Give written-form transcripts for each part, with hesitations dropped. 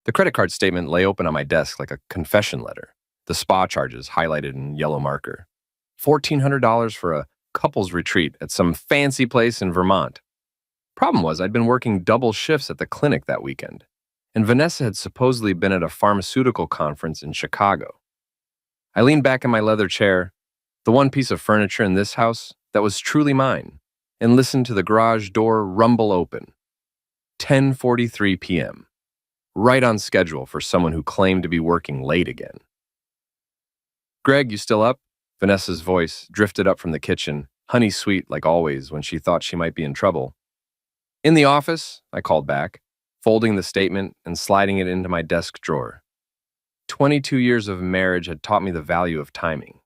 The credit card statement lay open on my desk like a confession letter, the spa charges highlighted in yellow marker. $1,400 for a couples retreat at some fancy place in Vermont. Problem was, I'd been working double shifts at the clinic that weekend, and Vanessa had supposedly been at a pharmaceutical conference in Chicago. I leaned back in my leather chair, the one piece of furniture in this house that was truly mine, and listened to the garage door rumble open. 10:43 p.m. Right on schedule for someone who claimed to be working late again. "Greg, you still up?" Vanessa's voice drifted up from the kitchen, honey sweet like always when she thought she might be in trouble. "In the office," I called back, folding the statement and sliding it into my desk drawer. 22 years of marriage had taught me the value of timing.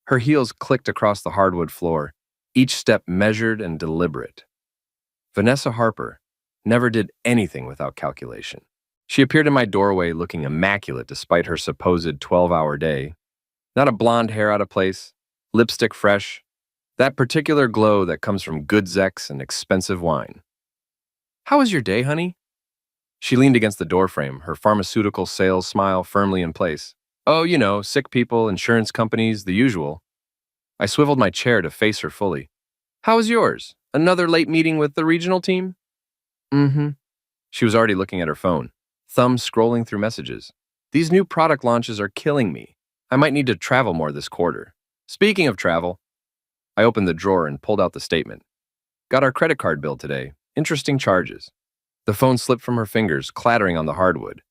Her heels clicked across the hardwood floor, each step measured and deliberate. Vanessa Harper never did anything without calculation. She appeared in my doorway looking immaculate despite her supposed 12-hour day. Not a blonde hair out of place, lipstick fresh, that particular glow that comes from good Zex and expensive wine. "How was your day, honey?" She leaned against the doorframe, her pharmaceutical sales smile firmly in place. "Oh, you know, sick people, insurance companies, the usual." I swiveled my chair to face her fully. "How was yours? Another late meeting with the regional team?" "Mm-hmm." She was already looking at her phone, thumb scrolling through messages. "These new product launches are killing me. I might need to travel more this quarter. Speaking of travel," I opened the drawer and pulled out the statement. "Got our credit card bill today. Interesting charges." The phone slipped from her fingers, clattering on the hardwood.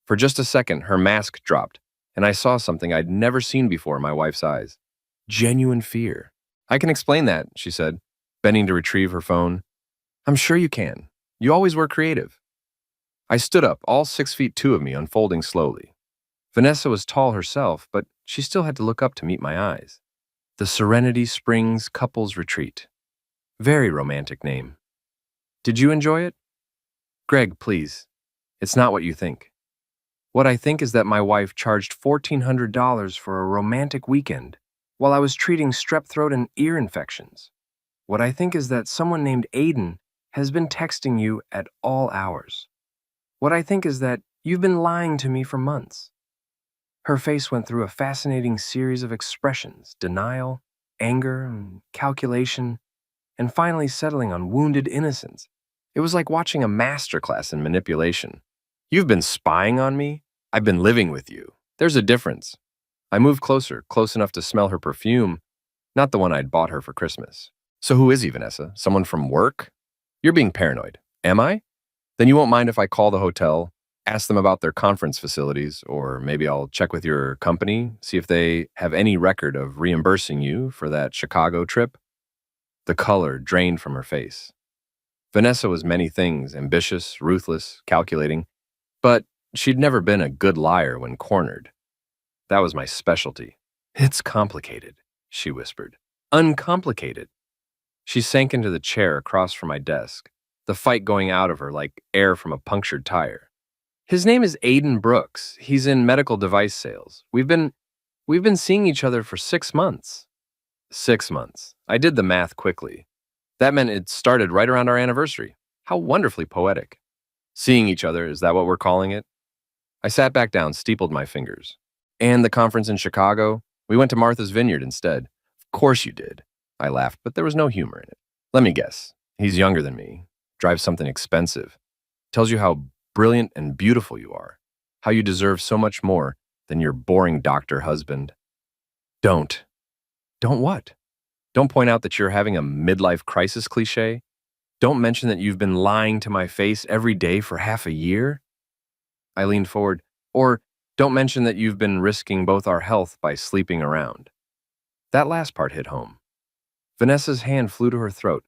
For just a second, her mask dropped, and I saw something I'd never seen before in my wife's eyes. Genuine fear. "I can explain that," she said, bending to retrieve her phone. "I'm sure you can. You always were creative." I stood up, all 6'2" of me unfolding slowly. Vanessa was tall herself, but she still had to look up to meet my eyes. The Serenity Springs Couples Retreat. Very romantic name. "Did you enjoy it?" "Greg, please. It's not what you think. What I think is that my wife charged $1,400 for a romantic weekend while I was treating strep throat and ear infections. What I think is that someone named Aiden has been texting you at all hours. What I think is that you've been lying to me for months." Her face went through a fascinating series of expressions: denial, anger, calculation, and finally settling on wounded innocence. It was like watching a masterclass in manipulation. "You've been spying on me? I've been living with you. There's a difference." I moved closer, close enough to smell her perfume, not the one I'd bought her for Christmas. "So who is he, Vanessa? Someone from work?" "You're being paranoid." "Am I? Then you won't mind if I call the hotel, ask them about their conference facilities, or maybe I'll check with your company, see if they have any record of reimbursing you for that Chicago trip." The color drained from her face. Vanessa was many things: ambitious, ruthless, calculating, but she'd never been a good liar when cornered. That was my specialty. "It's complicated," she whispered. "Uncomplicated." She sank into the chair across from my desk, the fight going out of her like air from a punctured tire. "His name is Aiden Brooks. He's in medical device sales. We've been seeing each other for 6 months. 6 months. I did the math quickly. That meant it started right around our anniversary. How wonderfully poetic. Seeing each other, is that what we're calling it? I sat back down, steepled my fingers. "And the conference in Chicago? We went to Martha's Vineyard instead." "Of course you did." I laughed, but there was no humor in it. "Let me guess. He's younger than me, drives something expensive, tells you how brilliant and beautiful you are, how you deserve so much more than your boring doctor husband." Don't what? Don't point out that you're having a midlife crisis cliche? Don't mention that you've been lying to my face every day for half a year? I leaned forward. Or don't mention that you've been risking both our health by sleeping around. That last part hit home. Vanessa's hand flew to her throat.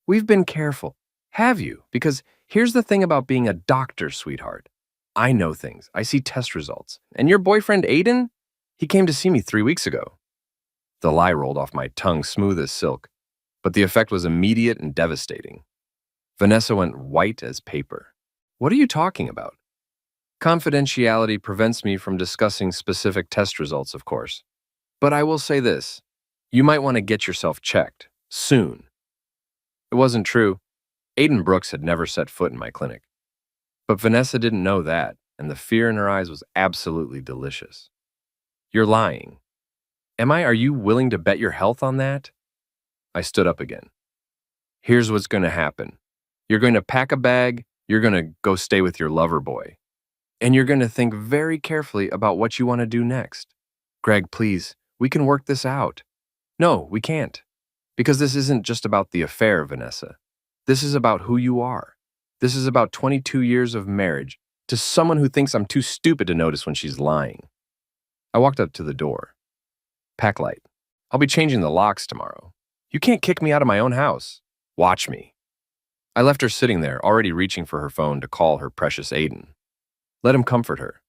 "We've been careful." "Have you? Because here's the thing about being a doctor, sweetheart. I know things. I see test results. And your boyfriend, Aiden? He came to see me 3 weeks ago." The lie rolled off my tongue smooth as silk, but the effect was immediate and devastating. Vanessa went white as paper. "What are you talking about?" "Confidentiality prevents me from discussing specific test results, of course. But I will say this. You might want to get yourself checked. Soon." It wasn't true. Aiden Brooks had never set foot in my clinic. But Vanessa didn't know that. and the fear in her eyes was absolutely delicious. You're lying. Are you willing to bet your health on that? I stood up again. Here's what's going to happen. You're going to pack a bag, you're going to go stay with your lover boy, and you're going to think very carefully about what you want to do next. Greg, please, we can work this out. No, we can't. Because this isn't just about the affair, Vanessa. This is about who you are. This is about 22 years of marriage to someone who thinks I'm too stupid to notice when she's lying. I walked up to the door. Pack light. I'll be changing the locks tomorrow. You can't kick me out of my own house. Watch me. I left her sitting there, already reaching for her phone to call her precious Aiden. Let him comfort her.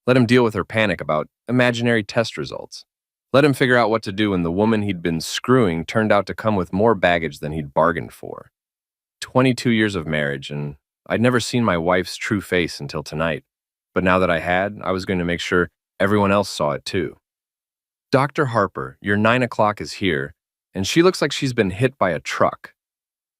Let him deal with her panic about imaginary test results. Let him figure out what to do when the woman he'd been screwing turned out to come with more baggage than he'd bargained for. 22 years of marriage, and I'd never seen my wife's true face until tonight. But now that I had, I was going to make sure everyone else saw it too. Dr. Harper, your 9 o'clock is here, and she looks like she's been hit by a truck.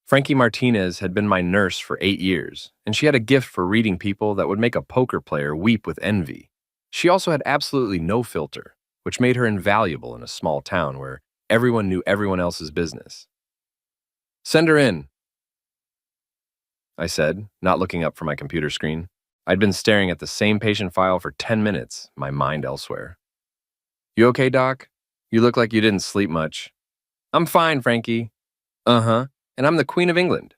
Frankie Martinez had been my nurse for 8 years, and she had a gift for reading people that would make a poker player weep with envy. She also had absolutely no filter, which made her invaluable in a small town where everyone knew everyone else's business. Send her in, I said, not looking up from my computer screen. I'd been staring at the same patient file for 10 minutes, my mind elsewhere. You okay, Doc? You look like you didn't sleep much. I'm fine, Frankie. Uh-huh, and I'm the Queen of England.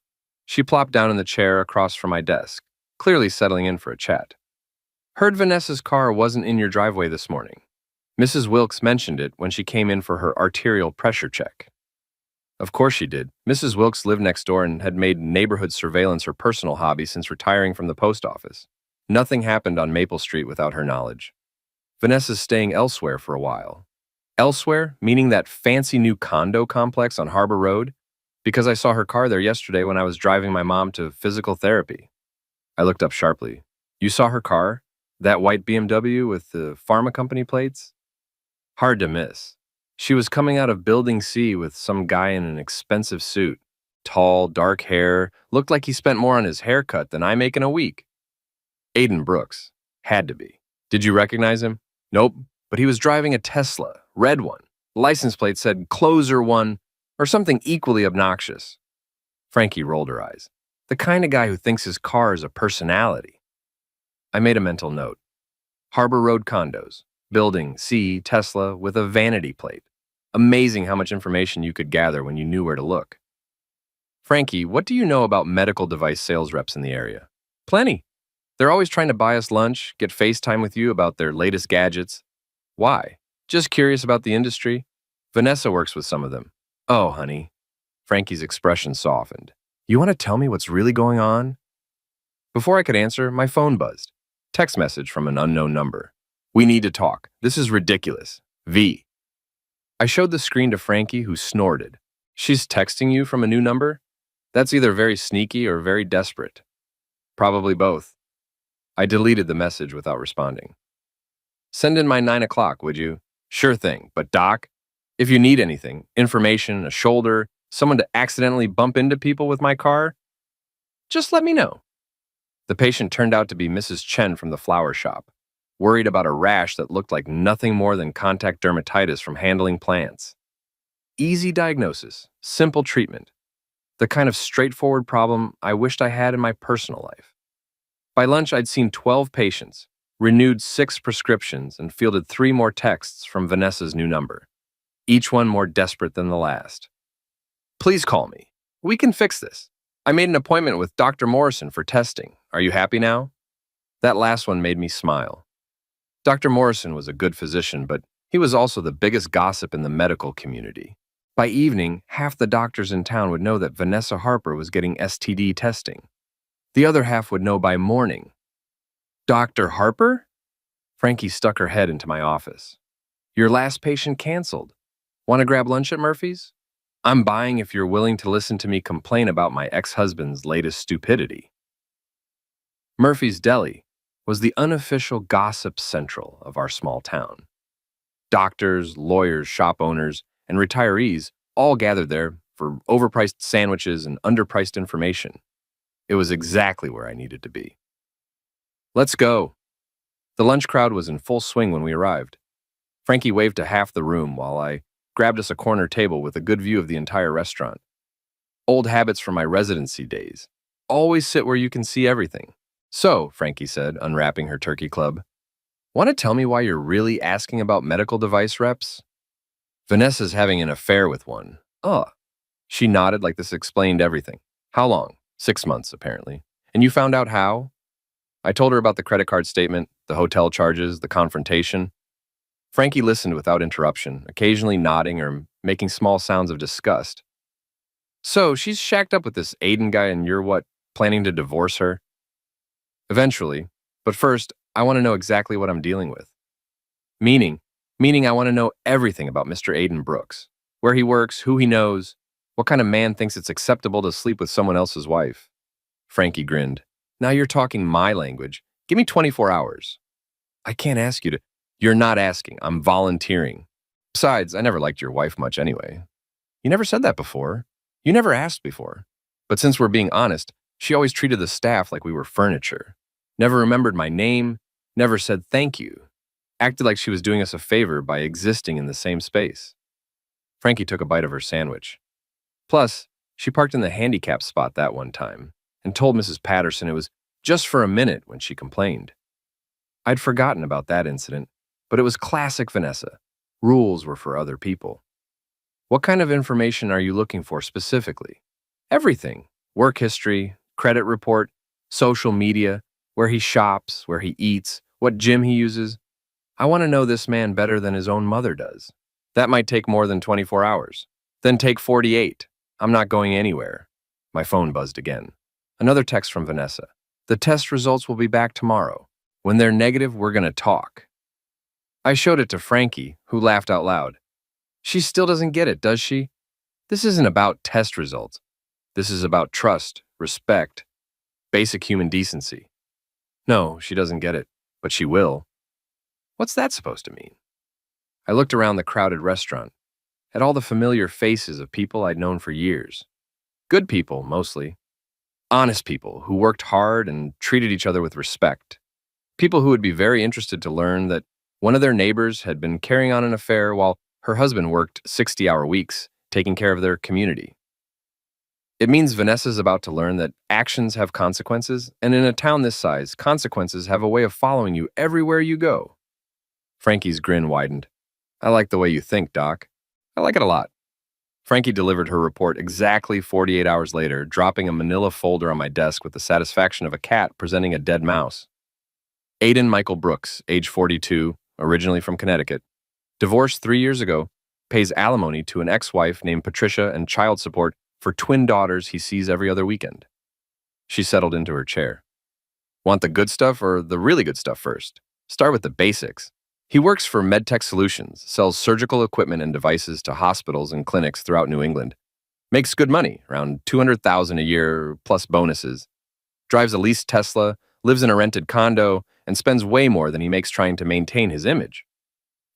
She plopped down in the chair across from my desk, clearly settling in for a chat. Heard Vanessa's car wasn't in your driveway this morning. Mrs. Wilkes mentioned it when she came in for her arterial pressure check. Of course she did. Mrs. Wilkes lived next door and had made neighborhood surveillance her personal hobby since retiring from the post office. Nothing happened on Maple Street without her knowledge. Vanessa's staying elsewhere for a while. Elsewhere, meaning that fancy new condo complex on Harbor Road, because I saw her car there yesterday when I was driving my mom to physical therapy. I looked up sharply. You saw her car? That white BMW with the pharma company plates? Hard to miss. She was coming out of Building C with some guy in an expensive suit. Tall, dark hair, looked like he spent more on his haircut than I make in a week. Aiden Brooks. Had to be. Did you recognize him? Nope, but he was driving a Tesla, red one. License plate said Closer One, or something equally obnoxious. Frankie rolled her eyes. The kind of guy who thinks his car is a personality. I made a mental note. Harbor Road condos. Building C, Tesla, with a vanity plate. Amazing how much information you could gather when you knew where to look. Frankie, what do you know about medical device sales reps in the area? Plenty. They're always trying to buy us lunch, get FaceTime with you about their latest gadgets. Why? Just curious about the industry? Vanessa works with some of them. Oh, honey. Frankie's expression softened. You want to tell me what's really going on? Before I could answer, my phone buzzed. Text message from an unknown number. We need to talk. This is ridiculous. V. I showed the screen to Frankie, who snorted. She's texting you from a new number? That's either very sneaky or very desperate. Probably both. I deleted the message without responding. Send in my 9 o'clock, would you? Sure thing, but Doc, if you need anything, information, a shoulder, someone to accidentally bump into people with my car, just let me know. The patient turned out to be Mrs. Chen from the flower shop, worried about a rash that looked like nothing more than contact dermatitis from handling plants. Easy diagnosis, simple treatment. The kind of straightforward problem I wished I had in my personal life. By lunch, I'd seen 12 patients, renewed 6 prescriptions, and fielded 3 more texts from Vanessa's new number, each one more desperate than the last. Please call me. We can fix this. I made an appointment with Dr. Morrison for testing. Are you happy now? That last one made me smile. Dr. Morrison was a good physician, but he was also the biggest gossip in the medical community. By evening, half the doctors in town would know that Vanessa Harper was getting STD testing. The other half would know by morning. Dr. Harper? Frankie stuck her head into my office. Your last patient canceled. Want to grab lunch at Murphy's? I'm buying if you're willing to listen to me complain about my ex-husband's latest stupidity. Murphy's Deli was the unofficial gossip central of our small town. Doctors, lawyers, shop owners, and retirees all gathered there for overpriced sandwiches and underpriced information. It was exactly where I needed to be. Let's go. The lunch crowd was in full swing when we arrived. Frankie waved to half the room while I grabbed us a corner table with a good view of the entire restaurant. Old habits from my residency days. Always sit where you can see everything. So, Frankie said, unwrapping her turkey club, want to tell me why you're really asking about medical device reps? Vanessa's having an affair with one. Oh. She nodded like this explained everything. How long? 6 months, apparently. And you found out how? I told her about the credit card statement, the hotel charges, the confrontation. Frankie listened without interruption, occasionally nodding or making small sounds of disgust. So, she's shacked up with this Aiden guy and you're what, planning to divorce her? Eventually. But first, I want to know exactly what I'm dealing with. Meaning I want to know everything about Mr. Aiden Brooks. Where he works, who he knows, what kind of man thinks it's acceptable to sleep with someone else's wife. Frankie grinned. Now you're talking my language. Give me 24 hours. I can't ask you to. You're not asking. I'm volunteering. Besides, I never liked your wife much anyway. You never said that before. You never asked before. But since we're being honest, she always treated the staff like we were furniture. Never remembered my name, never said thank you. Acted like she was doing us a favor by existing in the same space. Frankie took a bite of her sandwich. Plus, she parked in the handicap spot that one time and told Mrs. Patterson it was just for a minute when she complained. I'd forgotten about that incident, but it was classic Vanessa. Rules were for other people. What kind of information are you looking for specifically? Everything. Work history, credit report, social media, where he shops, where he eats, what gym he uses. I want to know this man better than his own mother does. That might take more than 24 hours. Then take 48. I'm not going anywhere. My phone buzzed again. Another text from Vanessa. The test results will be back tomorrow. When they're negative, we're going to talk. I showed it to Frankie, who laughed out loud. She still doesn't get it, does she? This isn't about test results. This is about trust, respect, basic human decency. No, she doesn't get it, but she will. What's that supposed to mean? I looked around the crowded restaurant, at all the familiar faces of people I'd known for years. Good people, mostly. Honest people who worked hard and treated each other with respect. People who would be very interested to learn that one of their neighbors had been carrying on an affair while her husband worked 60-hour weeks, taking care of their community. It means Vanessa's about to learn that actions have consequences, and in a town this size, consequences have a way of following you everywhere you go. Frankie's grin widened. I like the way you think, Doc. I like it a lot. Frankie delivered her report exactly 48 hours later, dropping a manila folder on my desk with the satisfaction of a cat presenting a dead mouse. Aiden Michael Brooks, age 42, originally from Connecticut, divorced 3 years ago, pays alimony to an ex-wife named Patricia and child support for twin daughters he sees every other weekend. She settled into her chair. Want the good stuff or the really good stuff first? Start with the basics. He works for MedTech Solutions, sells surgical equipment and devices to hospitals and clinics throughout New England. Makes good money, around $200,000 a year plus bonuses. Drives a leased Tesla, lives in a rented condo, and spends way more than he makes trying to maintain his image.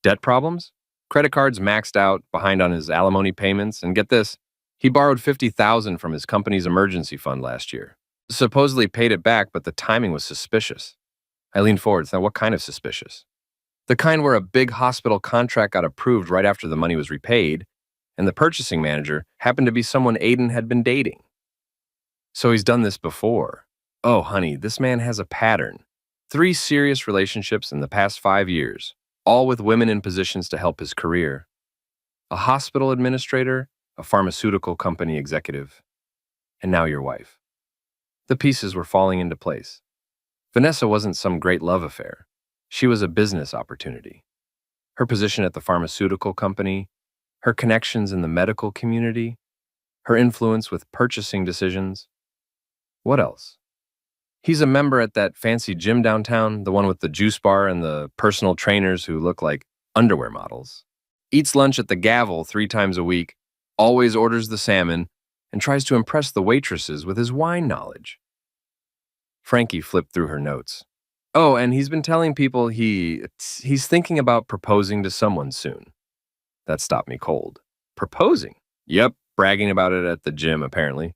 Debt problems? Credit cards maxed out, behind on his alimony payments, and get this, he borrowed $50,000 from his company's emergency fund last year. Supposedly paid it back, but the timing was suspicious. I leaned forward. Now, what kind of suspicious? The kind where a big hospital contract got approved right after the money was repaid, and the purchasing manager happened to be someone Aiden had been dating. So he's done this before. Oh, honey, this man has a pattern. 3 serious relationships in the past 5 years, all with women in positions to help his career. A hospital administrator, a pharmaceutical company executive, and now your wife. The pieces were falling into place. Vanessa wasn't some great love affair. She was a business opportunity. Her position at the pharmaceutical company, her connections in the medical community, her influence with purchasing decisions. What else? He's a member at that fancy gym downtown, the one with the juice bar and the personal trainers who look like underwear models. Eats lunch at the Gavel 3 times a week, always orders the salmon, and tries to impress the waitresses with his wine knowledge. Frankie flipped through her notes. Oh, and he's been telling people he's thinking about proposing to someone soon. That stopped me cold. Proposing? Yep, bragging about it at the gym, apparently.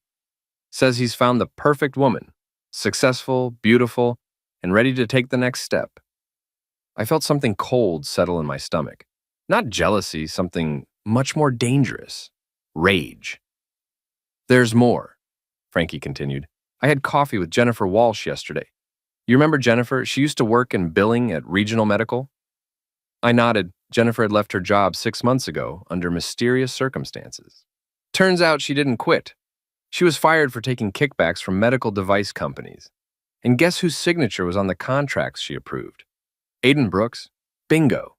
Says he's found the perfect woman, successful, beautiful, and ready to take the next step. I felt something cold settle in my stomach. Not jealousy, something much more dangerous. Rage. There's more, Frankie continued. I had coffee with Jennifer Walsh yesterday. You remember Jennifer? She used to work in billing at Regional Medical. I nodded. Jennifer had left her job 6 months ago under mysterious circumstances. Turns out she didn't quit. She was fired for taking kickbacks from medical device companies. And guess whose signature was on the contracts she approved? Aiden Brooks. Bingo.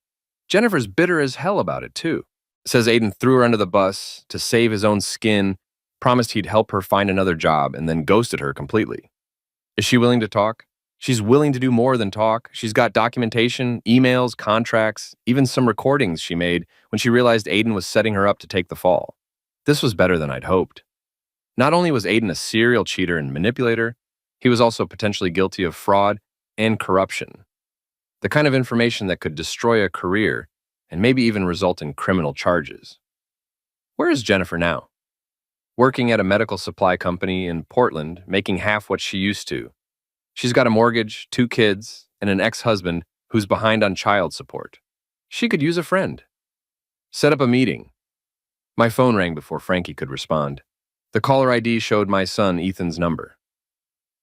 Jennifer's bitter as hell about it, too. Says Aiden threw her under the bus to save his own skin, promised he'd help her find another job, and then ghosted her completely. Is she willing to talk? She's willing to do more than talk. She's got documentation, emails, contracts, even some recordings she made when she realized Aiden was setting her up to take the fall. This was better than I'd hoped. Not only was Aiden a serial cheater and manipulator, he was also potentially guilty of fraud and corruption. The kind of information that could destroy a career and maybe even result in criminal charges. Where is Jennifer now? Working at a medical supply company in Portland, making half what she used to. She's got a mortgage, 2 kids, and an ex-husband who's behind on child support. She could use a friend. Set up a meeting. My phone rang before Frankie could respond. The caller ID showed my son Ethan's number.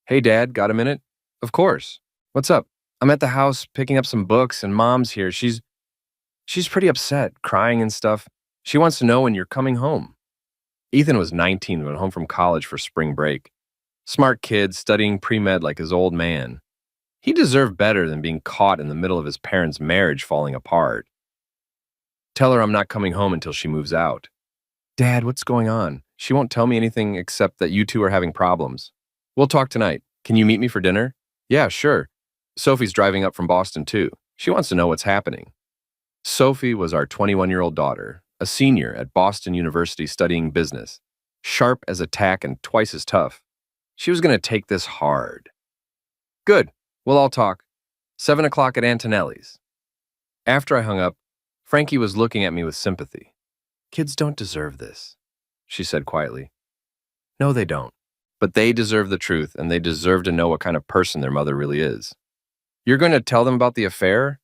Hey, Dad, got a minute? Of course. What's up? I'm at the house picking up some books and Mom's here. She's pretty upset, crying and stuff. She wants to know when you're coming home. Ethan was 19 when home from college for spring break. Smart kid, studying pre-med like his old man. He deserved better than being caught in the middle of his parents' marriage falling apart. Tell her I'm not coming home until she moves out. Dad, what's going on? She won't tell me anything except that you two are having problems. We'll talk tonight. Can you meet me for dinner? Yeah, sure. Sophie's driving up from Boston too. She wants to know what's happening. Sophie was our 21-year-old daughter, a senior at Boston University studying business, sharp as a tack and twice as tough. She was going to take this hard. Good. We'll all talk. 7 o'clock at Antonelli's. After I hung up, Frankie was looking at me with sympathy. Kids don't deserve this, she said quietly. No, they don't. But they deserve the truth, and they deserve to know what kind of person their mother really is. You're going to tell them about the affair?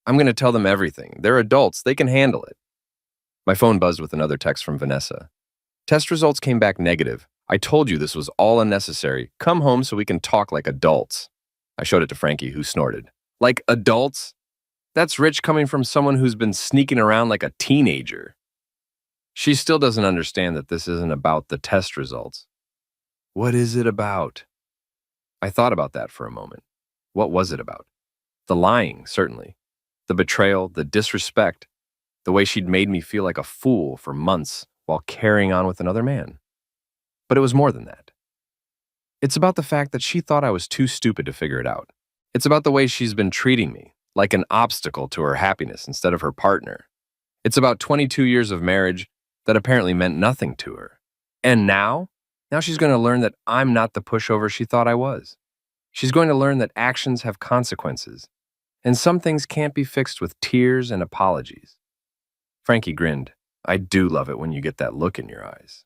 I'm going to tell them everything. They're adults. They can handle it. My phone buzzed with another text from Vanessa. Test results came back negative. I told you this was all unnecessary. Come home so we can talk like adults. I showed it to Frankie, who snorted. Like adults? That's rich coming from someone who's been sneaking around like a teenager. She still doesn't understand that this isn't about the test results. What is it about? I thought about that for a moment. What was it about? The lying, certainly. The betrayal, the disrespect, the way she'd made me feel like a fool for months while carrying on with another man. But it was more than that. It's about the fact that she thought I was too stupid to figure it out. It's about the way she's been treating me, like an obstacle to her happiness instead of her partner. It's about 22 years of marriage that apparently meant nothing to her. And now she's going to learn that I'm not the pushover she thought I was. She's going to learn that actions have consequences, and some things can't be fixed with tears and apologies. Frankie grinned. I do love it when you get that look in your eyes.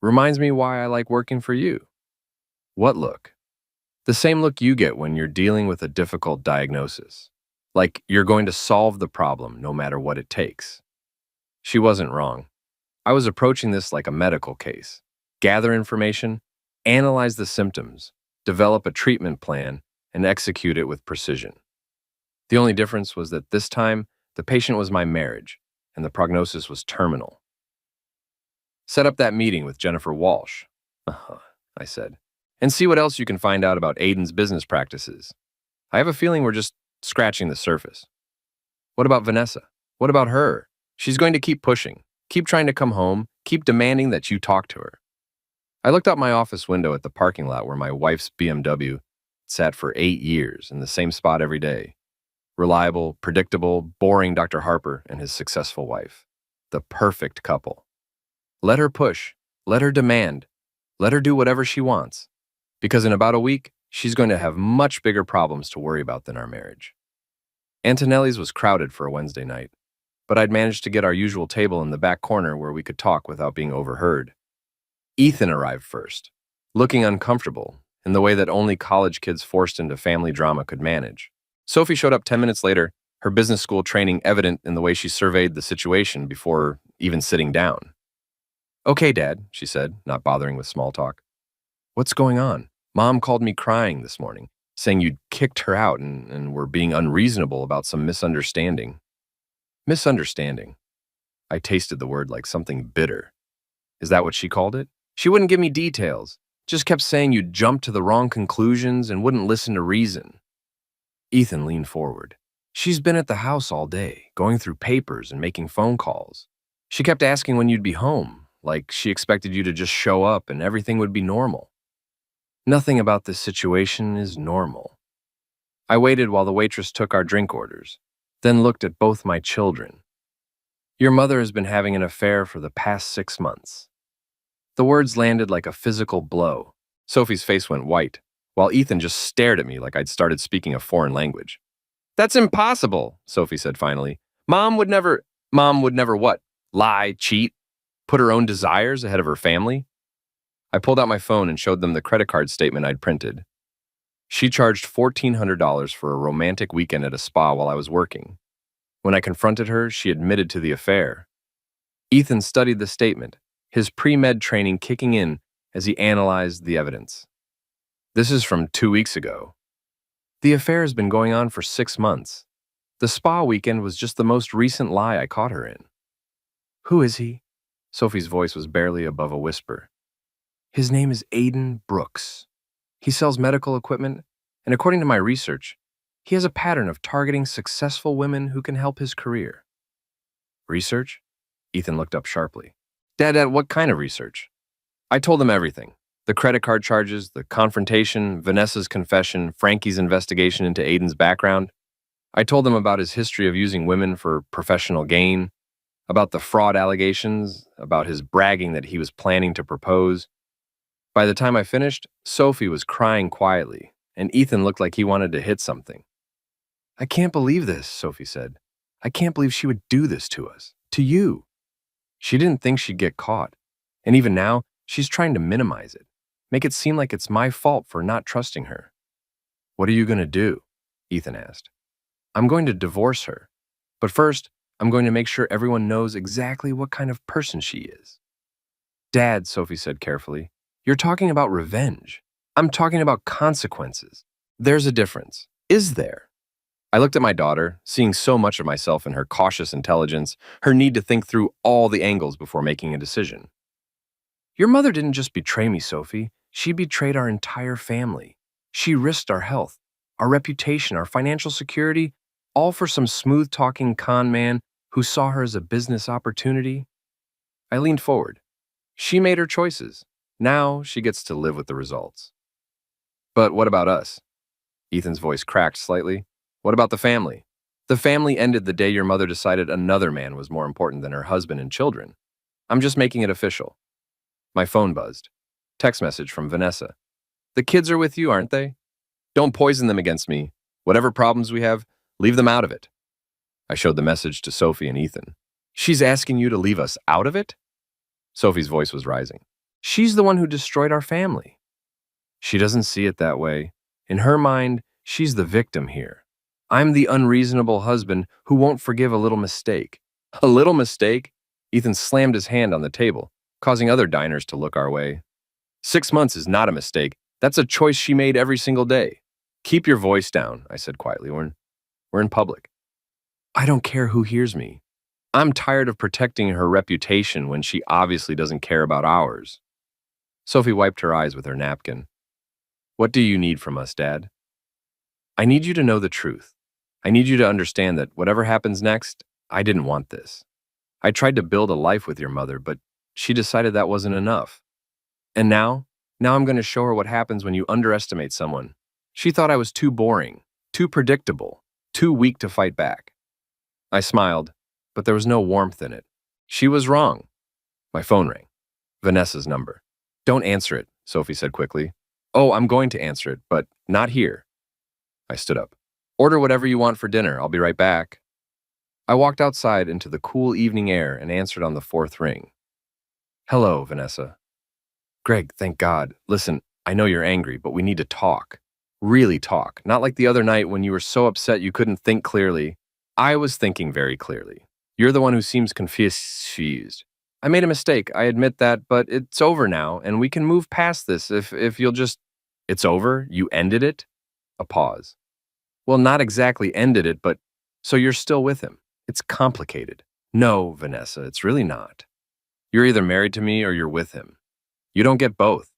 Reminds me why I like working for you. What look? The same look you get when you're dealing with a difficult diagnosis. Like you're going to solve the problem no matter what it takes. She wasn't wrong. I was approaching this like a medical case. Gather information, analyze the symptoms, develop a treatment plan, and execute it with precision. The only difference was that this time, the patient was my marriage, and the prognosis was terminal. Set up that meeting with Jennifer Walsh, I said, and see what else you can find out about Aiden's business practices. I have a feeling we're just scratching the surface. What about Vanessa? What about her? She's going to keep pushing, keep trying to come home, keep demanding that you talk to her. I looked out my office window at the parking lot where my wife's BMW sat for 8 years in the same spot every day. Reliable, predictable, boring Dr. Harper and his successful wife. The perfect couple. Let her push. Let her demand. Let her do whatever she wants. Because in about a week, she's going to have much bigger problems to worry about than our marriage. Antonelli's was crowded for a Wednesday night, but I'd managed to get our usual table in the back corner where we could talk without being overheard. Ethan arrived first, looking uncomfortable in the way that only college kids forced into family drama could manage. Sophie showed up 10 minutes later, her business school training evident in the way she surveyed the situation before even sitting down. "Okay, Dad," she said, not bothering with small talk. "What's going on? Mom called me crying this morning, saying you'd kicked her out and were being unreasonable about some misunderstanding." Misunderstanding. I tasted the word like something bitter. Is that what she called it? She wouldn't give me details, just kept saying you'd jumped to the wrong conclusions and wouldn't listen to reason. Ethan leaned forward. "She's been at the house all day, going through papers and making phone calls. She kept asking when you'd be home, like she expected you to just show up and everything would be normal." Nothing about this situation is normal. I waited while the waitress took our drink orders, then looked at both my children. "Your mother has been having an affair for the past 6 months." The words landed like a physical blow. Sophie's face went white, while Ethan just stared at me like I'd started speaking a foreign language. "That's impossible," Sophie said finally. Mom would never what? Lie, cheat, put her own desires ahead of her family?" I pulled out my phone and showed them the credit card statement I'd printed. She charged $1,400 for a romantic weekend at a spa while I was working. When I confronted her, she admitted to the affair. Ethan studied the statement, his pre-med training kicking in as he analyzed the evidence. "This is from 2 weeks ago. The affair has been going on for 6 months. The spa weekend was just the most recent lie I caught her in." "Who is he?" Sophie's voice was barely above a whisper. "His name is Aiden Brooks. He sells medical equipment, and according to my research, he has a pattern of targeting successful women who can help his career." "Research?" Ethan looked up sharply. Dad, what kind of research?" I told him everything. The credit card charges, the confrontation, Vanessa's confession, Frankie's investigation into Aiden's background. I told him about his history of using women for professional gain, about the fraud allegations, about his bragging that he was planning to propose. By the time I finished, Sophie was crying quietly, and Ethan looked like he wanted to hit something. "I can't believe this," Sophie said. "I can't believe she would do this to us, to you." She didn't think she'd get caught, and even now, she's trying to minimize it, make it seem like it's my fault for not trusting her. "What are you going to do?" Ethan asked. "I'm going to divorce her, but first, I'm going to make sure everyone knows exactly what kind of person she is." "Dad," Sophie said carefully, "you're talking about revenge. I'm talking about consequences. There's a difference. Is there?" I looked at my daughter, seeing so much of myself in her cautious intelligence, her need to think through all the angles before making a decision. "Your mother didn't just betray me, Sophie. She betrayed our entire family. She risked our health, our reputation, our financial security, all for some smooth-talking con man who saw her as a business opportunity." I leaned forward. She made her choices. Now she gets to live with the results. "But what about us?" Ethan's voice cracked slightly. "What about the family? The family ended the day your mother decided another man was more important than her husband and children. I'm just making it official." My phone buzzed. Text message from Vanessa. "The kids are with you, aren't they? Don't poison them against me. Whatever problems we have, leave them out of it." I showed the message to Sophie and Ethan. "She's asking you to leave us out of it?" Sophie's voice was rising. "She's the one who destroyed our family." "She doesn't see it that way. In her mind, she's the victim here. I'm the unreasonable husband who won't forgive a little mistake." "A little mistake?" Ethan slammed his hand on the table, causing other diners to look our way. 6 months is not a mistake. That's a choice she made every single day. "Keep your voice down," I said quietly. We're in public." "I don't care who hears me. I'm tired of protecting her reputation when she obviously doesn't care about ours." Sophie wiped her eyes with her napkin. "What do you need from us, Dad?" "I need you to know the truth. I need you to understand that whatever happens next, I didn't want this. I tried to build a life with your mother, but she decided that wasn't enough. And now I'm going to show her what happens when you underestimate someone. She thought I was too boring, too predictable, too weak to fight back." I smiled, but there was no warmth in it. She was wrong. My phone rang. Vanessa's number. "Don't answer it," Sophie said quickly. "Oh, I'm going to answer it, but not here." I stood up. "Order whatever you want for dinner. I'll be right back." I walked outside into the cool evening air and answered on the 4th ring. "Hello, Vanessa." "Greg, thank God. Listen, I know you're angry, but we need to talk. Really talk. Not like the other night when you were so upset you couldn't think clearly." I was thinking very clearly. You're the one who seems confused. I made a mistake, I admit that, but it's over now, and we can move past this if you'll just... It's over? You ended it? A pause. Well, not exactly ended it, but... So you're still with him. It's complicated. No, Vanessa, it's really not. You're either married to me or you're with him. You don't get both.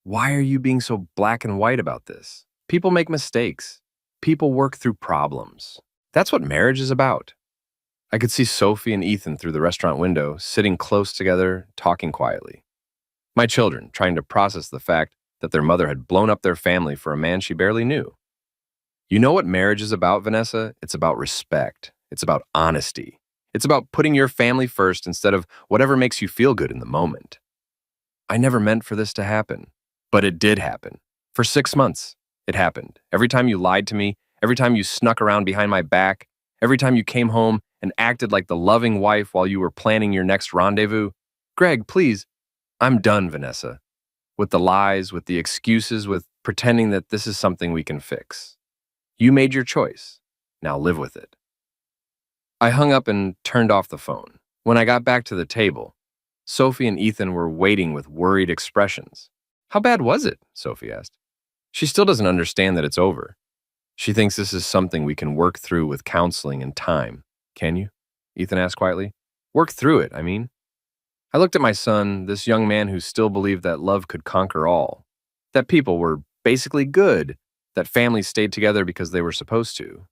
Why are you being so black and white about this? People make mistakes. People work through problems. That's what marriage is about. I could see Sophie and Ethan through the restaurant window, sitting close together, talking quietly. My children, trying to process the fact that their mother had blown up their family for a man she barely knew. You know what marriage is about, Vanessa? It's about respect. It's about honesty. It's about putting your family first instead of whatever makes you feel good in the moment. I never meant for this to happen, but it did happen. For 6 months, it happened. Every time you lied to me, every time you snuck around behind my back, every time you came home and acted like the loving wife while you were planning your next rendezvous. Greg, please. I'm done, Vanessa. With the lies, with the excuses, with pretending that this is something we can fix. You made your choice. Now live with it. I hung up and turned off the phone. When I got back to the table, Sophie and Ethan were waiting with worried expressions. How bad was it? Sophie asked. She still doesn't understand that it's over. She thinks this is something we can work through with counseling and time. Can you? Ethan asked quietly. Work through it, I mean. I looked at my son, this young man who still believed that love could conquer all, that people were basically good, that families stayed together because they were supposed to.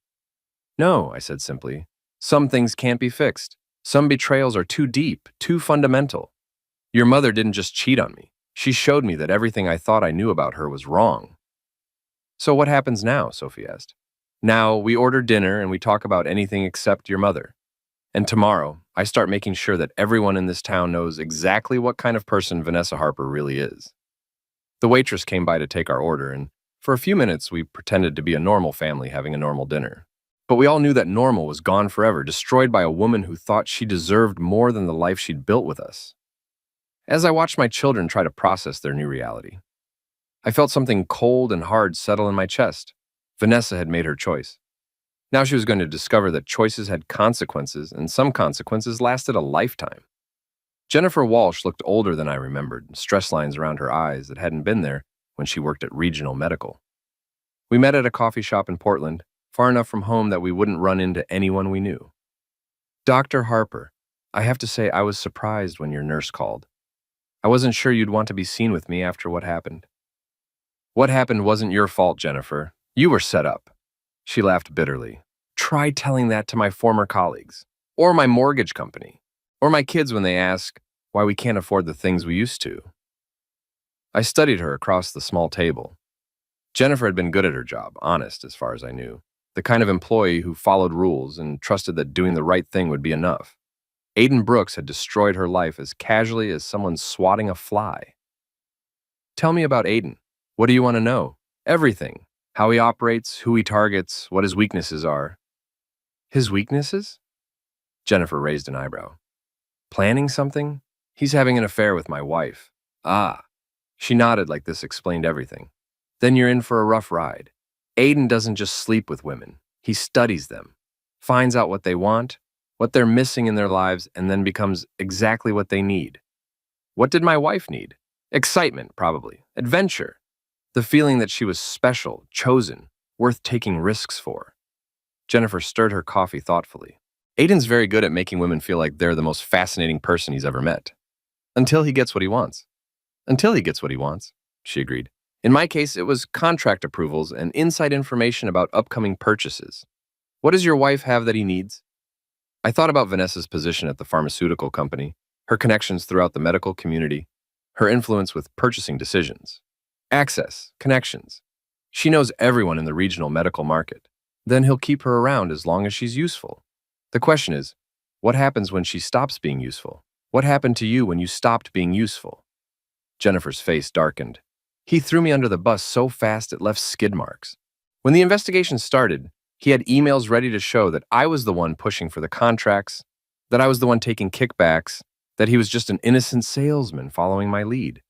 No, I said simply. Some things can't be fixed. Some betrayals are too deep, too fundamental. Your mother didn't just cheat on me. She showed me that everything I thought I knew about her was wrong. So what happens now? Sophie asked. Now we order dinner and we talk about anything except your mother. And tomorrow, I start making sure that everyone in this town knows exactly what kind of person Vanessa Harper really is. The waitress came by to take our order, and for a few minutes we pretended to be a normal family having a normal dinner. But we all knew that normal was gone forever, destroyed by a woman who thought she deserved more than the life she'd built with us. As I watched my children try to process their new reality, I felt something cold and hard settle in my chest. Vanessa had made her choice. Now she was going to discover that choices had consequences, and some consequences lasted a lifetime. Jennifer Walsh looked older than I remembered, stress lines around her eyes that hadn't been there when she worked at Regional Medical. We met at a coffee shop in Portland, far enough from home that we wouldn't run into anyone we knew. Dr. Harper, I have to say I was surprised when your nurse called. I wasn't sure you'd want to be seen with me after what happened. What happened wasn't your fault, Jennifer. You were set up. She laughed bitterly. Try telling that to my former colleagues, or my mortgage company, or my kids when they ask why we can't afford the things we used to. I studied her across the small table. Jennifer had been good at her job, honest as far as I knew, the kind of employee who followed rules and trusted that doing the right thing would be enough. Aiden Brooks had destroyed her life as casually as someone swatting a fly. Tell me about Aiden. What do you want to know? Everything. How he operates, who he targets, what his weaknesses are. His weaknesses? Jennifer raised an eyebrow. Planning something? He's having an affair with my wife. Ah. She nodded like this explained everything. Then you're in for a rough ride. Aiden doesn't just sleep with women. He studies them, finds out what they want, what they're missing in their lives, and then becomes exactly what they need. What did my wife need? Excitement, probably. Adventure. The feeling that she was special, chosen, worth taking risks for. Jennifer stirred her coffee thoughtfully. Aiden's very good at making women feel like they're the most fascinating person he's ever met. Until he gets what he wants. Until he gets what he wants, she agreed. In my case, it was contract approvals and inside information about upcoming purchases. What does your wife have that he needs? I thought about Vanessa's position at the pharmaceutical company, her connections throughout the medical community, her influence with purchasing decisions. Access, connections. She knows everyone in the regional medical market. Then he'll keep her around as long as she's useful. The question is, what happens when she stops being useful? What happened to you when you stopped being useful? Jennifer's face darkened. He threw me under the bus so fast it left skid marks. When the investigation started, he had emails ready to show that I was the one pushing for the contracts, that I was the one taking kickbacks, that he was just an innocent salesman following my lead.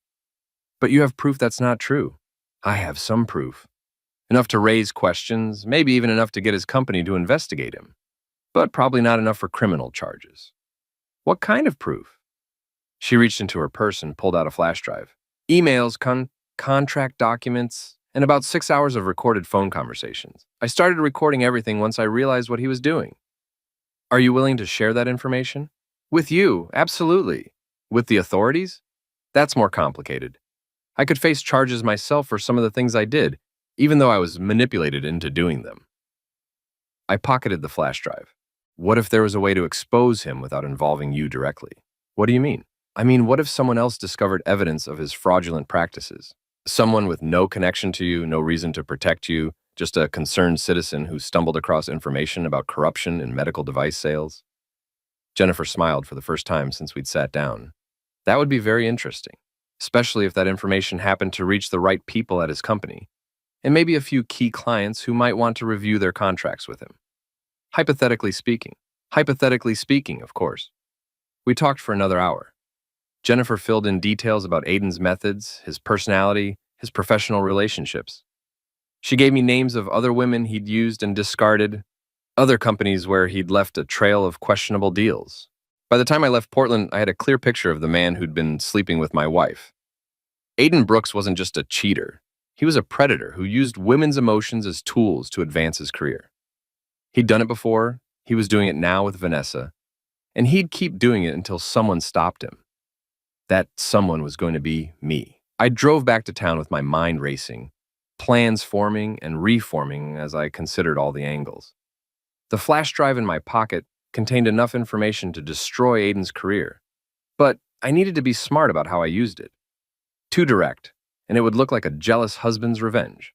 But you have proof that's not true. I have some proof. Enough to raise questions, maybe even enough to get his company to investigate him. but probably not enough for criminal charges. What kind of proof? She reached into her purse and pulled out a flash drive. Emails, contract documents, and about 6 hours of recorded phone conversations. I started recording everything once I realized what he was doing. Are you willing to share that information? With you, absolutely. With the authorities? That's more complicated. I could face charges myself for some of the things I did, even though I was manipulated into doing them. I pocketed the flash drive. What if there was a way to expose him without involving you directly? What do you mean? I mean, what if someone else discovered evidence of his fraudulent practices? Someone with no connection to you, no reason to protect you, just a concerned citizen who stumbled across information about corruption in medical device sales? Jennifer smiled for the first time since we'd sat down. That would be very interesting, especially if that information happened to reach the right people at his company, and maybe a few key clients who might want to review their contracts with him. Hypothetically speaking, of course. We talked for another hour. Jennifer filled in details about Aiden's methods, his personality, his professional relationships. She gave me names of other women he'd used and discarded, other companies where he'd left a trail of questionable deals. By the time I left Portland, I had a clear picture of the man who'd been sleeping with my wife. Aiden Brooks wasn't just a cheater. He was a predator who used women's emotions as tools to advance his career. He'd done it before, he was doing it now with Vanessa, and he'd keep doing it until someone stopped him. That someone was going to be me. I drove back to town with my mind racing, plans forming and reforming as I considered all the angles. The flash drive in my pocket contained enough information to destroy Aiden's career, but I needed to be smart about how I used it. Too direct, and it would look like a jealous husband's revenge.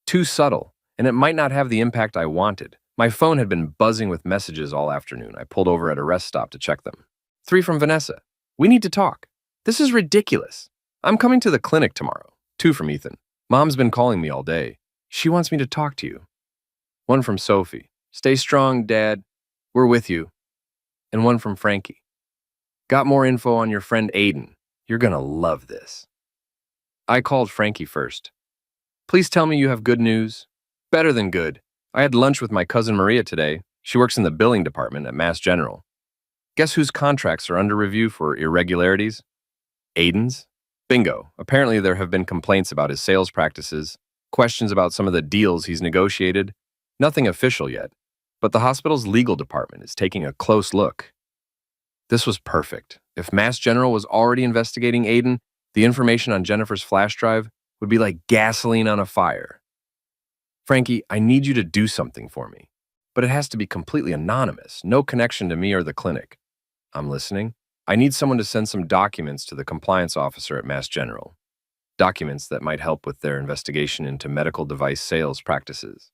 Too subtle, and it might not have the impact I wanted. My phone had been buzzing with messages all afternoon. I pulled over at a rest stop to check them. 3 from Vanessa. We need to talk. This is ridiculous. I'm coming to the clinic tomorrow. 2 from Ethan. Mom's been calling me all day. She wants me to talk to you. 1 from Sophie. Stay strong, Dad. We're with you. And 1 from Frankie. Got more info on your friend Aiden. You're gonna love this. I called Frankie first. Please tell me you have good news. Better than good. I had lunch with my cousin Maria today. She works in the billing department at Mass General. Guess whose contracts are under review for irregularities? Aiden's? Bingo. Apparently there have been complaints about his sales practices, questions about some of the deals he's negotiated. Nothing official yet, but the hospital's legal department is taking a close look. This was perfect. If Mass General was already investigating Aiden, the information on Jennifer's flash drive would be like gasoline on a fire. Frankie, I need you to do something for me, but it has to be completely anonymous, no connection to me or the clinic. I'm listening. I need someone to send some documents to the compliance officer at Mass General. Documents that might help with their investigation into medical device sales practices.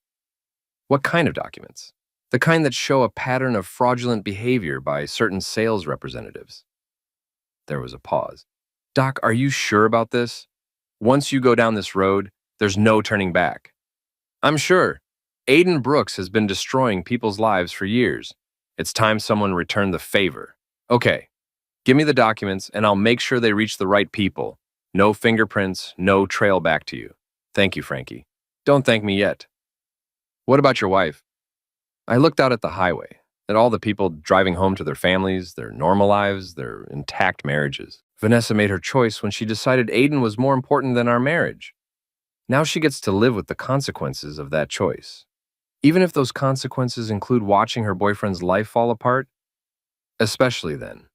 What kind of documents? The kind that show a pattern of fraudulent behavior by certain sales representatives. There was a pause. Doc, are you sure about this? Once you go down this road, there's no turning back. I'm sure. Aiden Brooks has been destroying people's lives for years. It's time someone returned the favor. Okay, give me the documents and I'll make sure they reach the right people. No fingerprints, no trail back to you. Thank you, Frankie. Don't thank me yet. What about your wife? I looked out at the highway, at all the people driving home to their families, their normal lives, their intact marriages. Vanessa made her choice when she decided Aiden was more important than our marriage. Now she gets to live with the consequences of that choice. Even if those consequences include watching her boyfriend's life fall apart, especially then.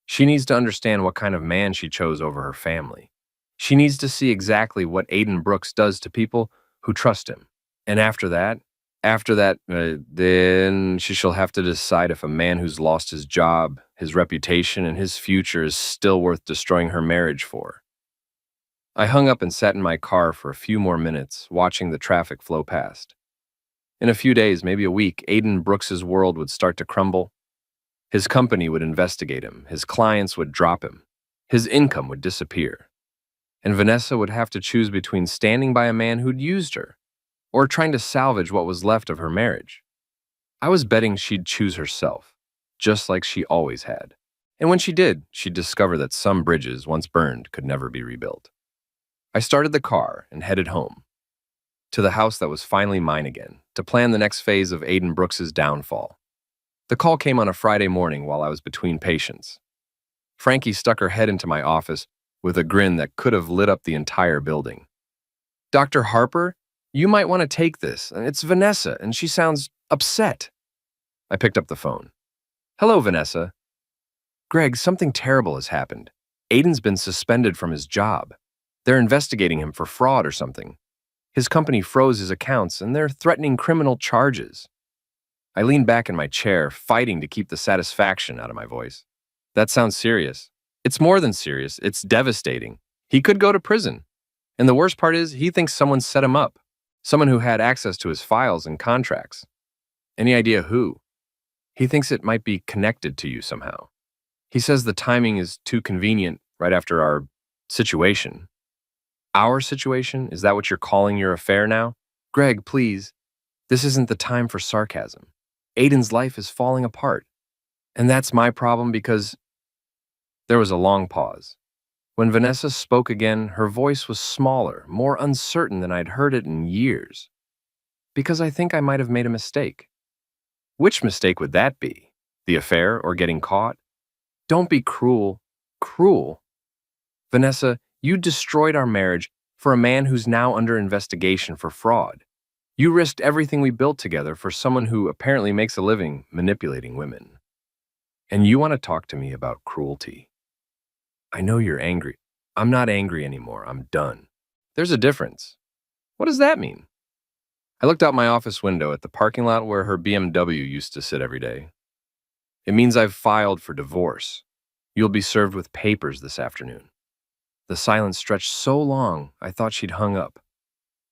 She needs to understand what kind of man she chose over her family. She needs to see exactly what Aiden Brooks does to people who trust him. And after that, then she shall have to decide if a man who's lost his job, his reputation, and his future is still worth destroying her marriage for. I hung up and sat in my car for a few more minutes, watching the traffic flow past. In a few days, maybe a week, Aiden Brooks's world would start to crumble. His company would investigate him, his clients would drop him, his income would disappear. And Vanessa would have to choose between standing by a man who'd used her or trying to salvage what was left of her marriage. I was betting she'd choose herself, just like she always had. And when she did, she'd discover that some bridges, once burned, could never be rebuilt. I started the car and headed home, to the house that was finally mine again, to plan the next phase of Aiden Brooks's downfall. The call came on a Friday morning while I was between patients. Frankie stuck her head into my office with a grin that could have lit up the entire building. "Dr. Harper, you might want to take this. It's Vanessa, and she sounds upset." I picked up the phone. "Hello, Vanessa." "Greg, something terrible has happened. Aiden's been suspended from his job. They're investigating him for fraud or something. His company froze his accounts, and they're threatening criminal charges." I leaned back in my chair, fighting to keep the satisfaction out of my voice. "That sounds serious." "It's more than serious. It's devastating. He could go to prison. And the worst part is, he thinks someone set him up. Someone who had access to his files and contracts." "Any idea who?" "He thinks it might be connected to you somehow. He says the timing is too convenient right after our situation." "Our situation? Is that what you're calling your affair now?" "Greg, please. This isn't the time for sarcasm. Aiden's life is falling apart. And that's my problem because—" There was a long pause. When Vanessa spoke again, her voice was smaller, more uncertain than I'd heard it in years. "Because I think I might have made a mistake." "Which mistake would that be? The affair or getting caught?" "Don't be cruel." "Cruel?" "Vanessa, you destroyed our marriage for a man who's now under investigation for fraud. You risked everything we built together for someone who apparently makes a living manipulating women. And you want to talk to me about cruelty?" "I know you're angry." "I'm not angry anymore. I'm done." "There's a difference." "What does that mean?" I looked out my office window at the parking lot where her BMW used to sit every day. "It means I've filed for divorce. You'll be served with papers this afternoon." The silence stretched so long, I thought she'd hung up.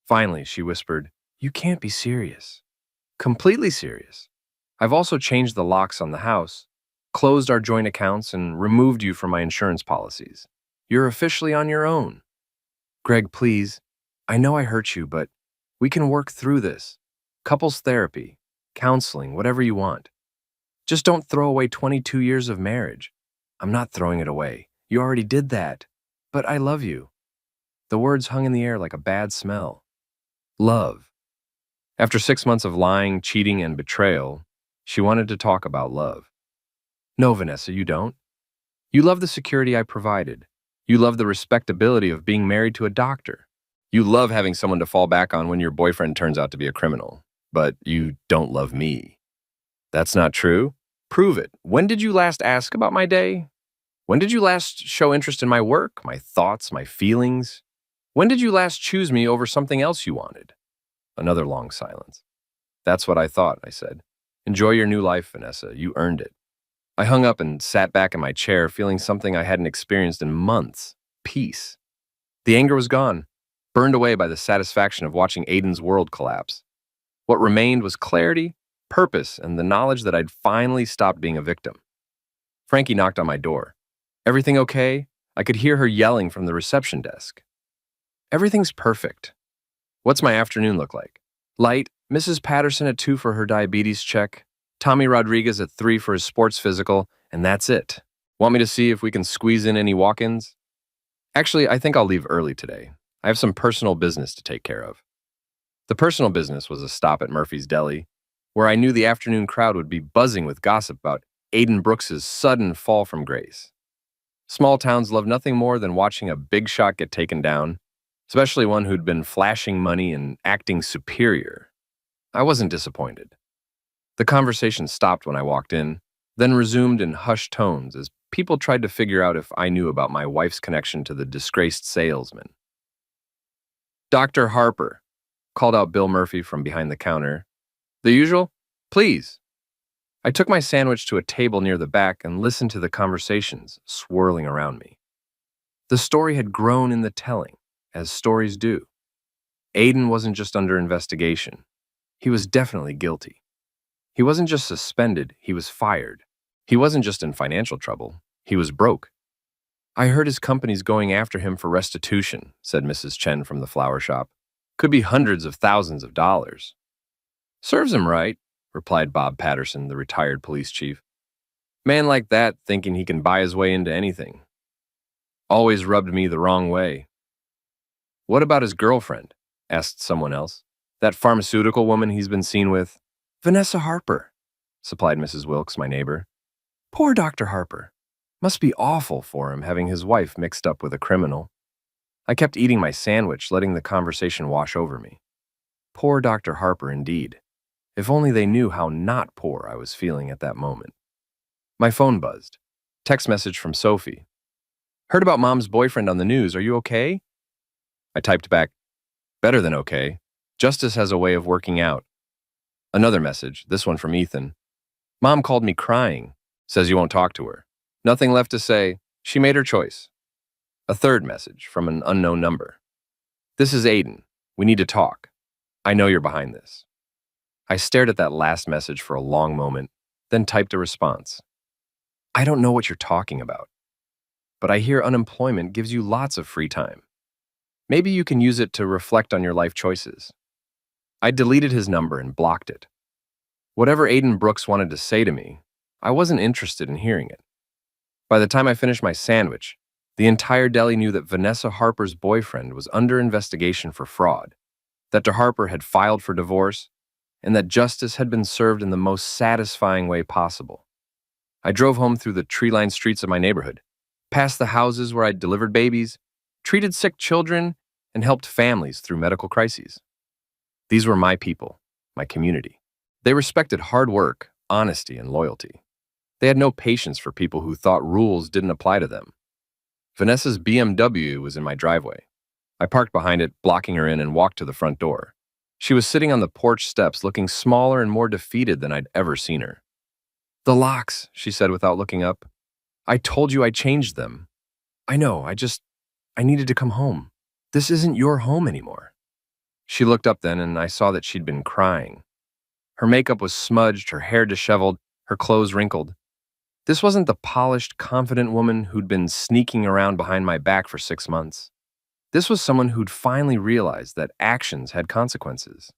Finally, she whispered, "You can't be serious." "Completely serious. I've also changed the locks on the house, closed our joint accounts, and removed you from my insurance policies. You're officially on your own." "Greg, please. I know I hurt you, but we can work through this. Couples therapy, counseling, whatever you want. Just don't throw away 22 years of marriage." "I'm not throwing it away. You already did that. But I love you." The words hung in the air like a bad smell. Love. After 6 months of lying, cheating, and betrayal, she wanted to talk about love. "No, Vanessa, you don't. You love the security I provided. You love the respectability of being married to a doctor. You love having someone to fall back on when your boyfriend turns out to be a criminal. But you don't love me." "That's not true. Prove it. When did you last ask about my day? When did you last show interest in my work, my thoughts, my feelings? When did you last choose me over something else you wanted?" Another long silence. "That's what I thought," I said. "Enjoy your new life, Vanessa. You earned it." I hung up and sat back in my chair, feeling something I hadn't experienced in months: peace. The anger was gone, burned away by the satisfaction of watching Aiden's world collapse. What remained was clarity, purpose, and the knowledge that I'd finally stopped being a victim. Frankie knocked on my door. "Everything okay?" I could hear her yelling from the reception desk. "Everything's perfect." "What's my afternoon look like?" "Light, Mrs. Patterson at 2 for her diabetes check, Tommy Rodriguez at 3 for his sports physical, and that's it. Want me to see if we can squeeze in any walk-ins?" "Actually, I think I'll leave early today. I have some personal business to take care of." The personal business was a stop at Murphy's Deli, where I knew the afternoon crowd would be buzzing with gossip about Aiden Brooks's sudden fall from grace. Small towns love nothing more than watching a big shot get taken down, especially one who'd been flashing money and acting superior. I wasn't disappointed. The conversation stopped when I walked in, then resumed in hushed tones as people tried to figure out if I knew about my wife's connection to the disgraced salesman. "Dr. Harper," called out Bill Murphy from behind the counter. "The usual? Please." I took my sandwich to a table near the back and listened to the conversations swirling around me. The story had grown in the telling, as stories do. Aiden wasn't just under investigation. He was definitely guilty. He wasn't just suspended, he was fired. He wasn't just in financial trouble, he was broke. "I heard his company's going after him for restitution," said Mrs. Chen from the flower shop. "Could be hundreds of thousands of dollars." "Serves him right," replied Bob Patterson, the retired police chief. "Man like that thinking he can buy his way into anything. Always rubbed me the wrong way." "What about his girlfriend?" asked someone else. "That pharmaceutical woman he's been seen with?" "Vanessa Harper." supplied Mrs. Wilkes, my neighbor. Poor Dr. Harper. Must be awful for him having his wife mixed up with a criminal. I kept eating my sandwich, letting the conversation wash over me. Poor Dr. Harper indeed. If only they knew how not poor I was feeling at that moment. My phone buzzed. Text message from Sophie. Heard about Mom's boyfriend on the news. Are you okay? I typed back, better than okay. Justice has a way of working out. Another message, this one from Ethan. Mom called me crying. Says you won't talk to her. Nothing left to say. She made her choice. A third message from an unknown number. This is Aiden. We need to talk. I know you're behind this. I stared at that last message for a long moment, then typed a response. I don't know what you're talking about, but I hear unemployment gives you lots of free time. Maybe you can use it to reflect on your life choices. I deleted his number and blocked it. Whatever Aiden Brooks wanted to say to me, I wasn't interested in hearing it. By the time I finished my sandwich, the entire deli knew that Vanessa Harper's boyfriend was under investigation for fraud, that Harper had filed for divorce, and that justice had been served in the most satisfying way possible. I drove home through the tree-lined streets of my neighborhood, past the houses where I'd delivered babies, treated sick children, and helped families through medical crises. These were my people, my community. They respected hard work, honesty, and loyalty. They had no patience for people who thought rules didn't apply to them. Vanessa's BMW was in my driveway. I parked behind it, blocking her in, and walked to the front door. She was sitting on the porch steps, looking smaller and more defeated than I'd ever seen her. The locks, she said without looking up. I told you I changed them. I know, I needed to come home. This isn't your home anymore. She looked up then, and I saw that she'd been crying. Her makeup was smudged, her hair disheveled, her clothes wrinkled. This wasn't the polished, confident woman who'd been sneaking around behind my back for 6 months. This was someone who'd finally realized that actions had consequences.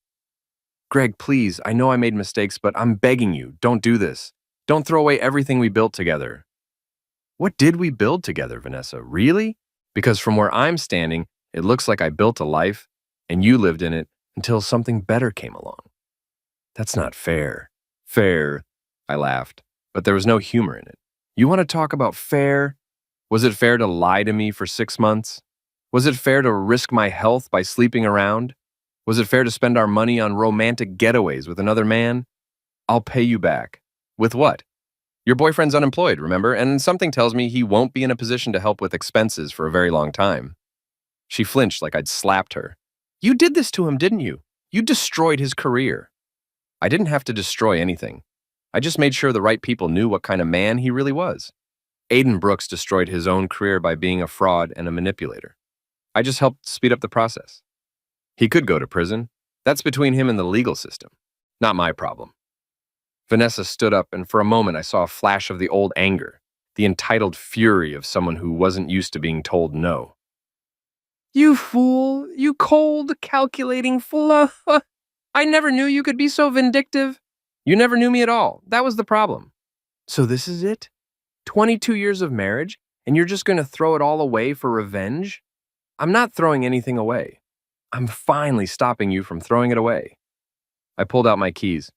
Greg, please, I know I made mistakes, but I'm begging you, don't do this. Don't throw away everything we built together. What did we build together, Vanessa? Really? Because from where I'm standing, it looks like I built a life, and you lived in it until something better came along. That's not fair. Fair, I laughed, but there was no humor in it. You want to talk about fair? Was it fair to lie to me for 6 months? Was it fair to risk my health by sleeping around? Was it fair to spend our money on romantic getaways with another man? I'll pay you back. With what? Your boyfriend's unemployed, remember? And something tells me he won't be in a position to help with expenses for a very long time. She flinched like I'd slapped her. You did this to him, didn't you? You destroyed his career. I didn't have to destroy anything. I just made sure the right people knew what kind of man he really was. Aiden Brooks destroyed his own career by being a fraud and a manipulator. I just helped speed up the process. He could go to prison. That's between him and the legal system. Not my problem. Vanessa stood up, and for a moment I saw a flash of the old anger, the entitled fury of someone who wasn't used to being told no. You fool! You cold, calculating fool! I never knew you could be so vindictive. You never knew me at all. That was the problem. So this is it? 22 years of marriage, and you're just going to throw it all away for revenge? I'm not throwing anything away. I'm finally stopping you from throwing it away. I pulled out my keys.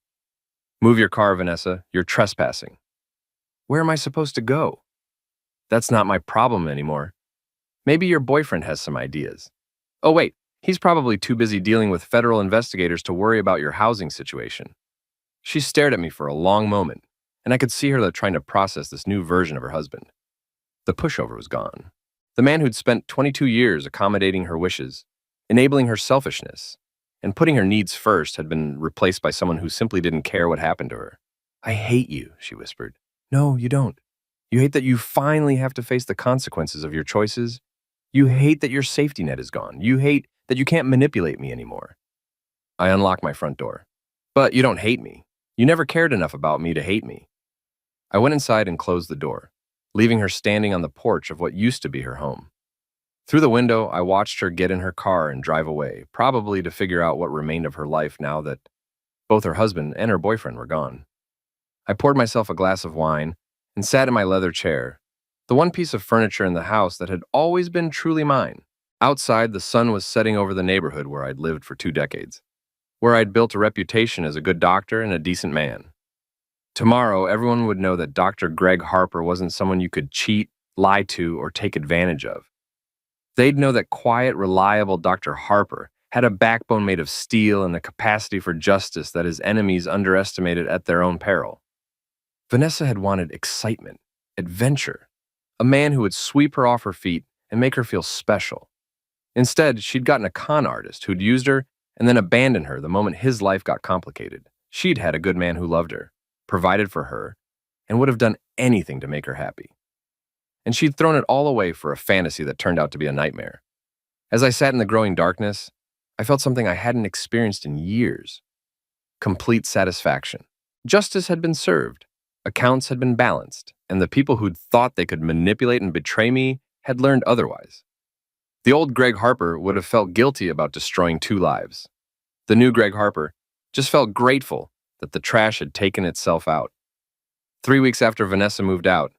Move your car, Vanessa. You're trespassing. Where am I supposed to go? That's not my problem anymore. Maybe your boyfriend has some ideas. Oh, wait. He's probably too busy dealing with federal investigators to worry about your housing situation. She stared at me for a long moment, and I could see her trying to process this new version of her husband. The pushover was gone. The man who'd spent 22 years accommodating her wishes, enabling her selfishness, and putting her needs first had been replaced by someone who simply didn't care what happened to her. I hate you, she whispered. No, you don't. You hate that you finally have to face the consequences of your choices. You hate that your safety net is gone. You hate that you can't manipulate me anymore. I unlocked my front door. But you don't hate me. You never cared enough about me to hate me. I went inside and closed the door, leaving her standing on the porch of what used to be her home. Through the window, I watched her get in her car and drive away, probably to figure out what remained of her life now that both her husband and her boyfriend were gone. I poured myself a glass of wine and sat in my leather chair, the one piece of furniture in the house that had always been truly mine. Outside, the sun was setting over the neighborhood where I'd lived for 2 decades, where I'd built a reputation as a good doctor and a decent man. Tomorrow, everyone would know that Dr. Greg Harper wasn't someone you could cheat, lie to, or take advantage of. They'd know that quiet, reliable Dr. Harper had a backbone made of steel and a capacity for justice that his enemies underestimated at their own peril. Vanessa had wanted excitement, adventure, a man who would sweep her off her feet and make her feel special. Instead, she'd gotten a con artist who'd used her and then abandoned her the moment his life got complicated. She'd had a good man who loved her, provided for her, and would have done anything to make her happy. And she'd thrown it all away for a fantasy that turned out to be a nightmare. As I sat in the growing darkness, I felt something I hadn't experienced in years. Complete satisfaction. Justice had been served, accounts had been balanced, and the people who'd thought they could manipulate and betray me had learned otherwise. The old Greg Harper would have felt guilty about destroying 2 lives. The new Greg Harper just felt grateful that the trash had taken itself out. 3 weeks after Vanessa moved out,